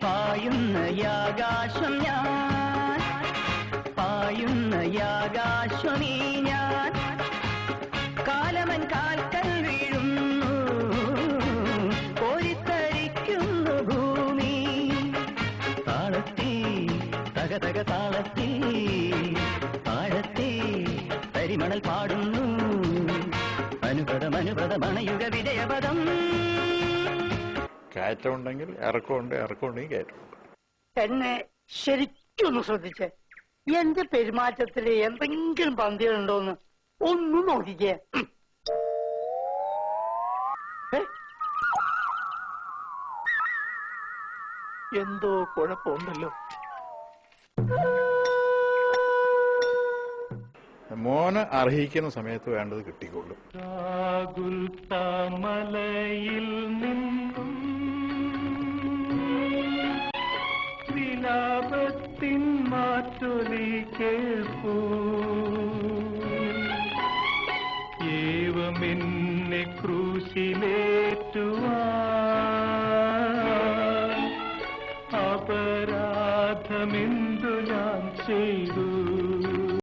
പായുന്ന യാകാശം ഞാൻ, പായുന്ന യാകാശമീ ഞാൻ, കാലമൻ കാൽക്കൽ വീഴുന്നു, കോരിത്തരിക്കുന്നു ഭൂമി. താളത്തി തകതക താളത്തി ആഴത്തി തരിമണൽ പാടുന്നു, അനുപദം അനുപദം അണയുക വിജയപദം. കയറ്റമുണ്ടെങ്കിൽ ഇറക്കമുണ്ട്, ഇറക്കമുണ്ടെങ്കിൽ കയറ്റമുണ്ട്. എന്നെ ശരിക്കൊന്ന് ശ്രദ്ധിച്ചേ. എന്റെ പെരുമാറ്റത്തില് എന്തെങ്കിലും പന്തികളുണ്ടോന്ന് ഒന്നും നോക്കിക്കേ. എന്തോ കുഴപ്പമുണ്ടല്ലോ. മോന് അർഹിക്കുന്ന സമയത്ത് വേണ്ടത് കിട്ടിക്കൊള്ളും. മലയിൽ നിന്നും വിലാപത്തിൻ മാറ്റൊലി കേൾപ്പൂ, ഏവമെന്നെ ക്രൂശിലേറ്റുവാൻ അപരാധമെന്തു ഞാൻ ചെയ്തു.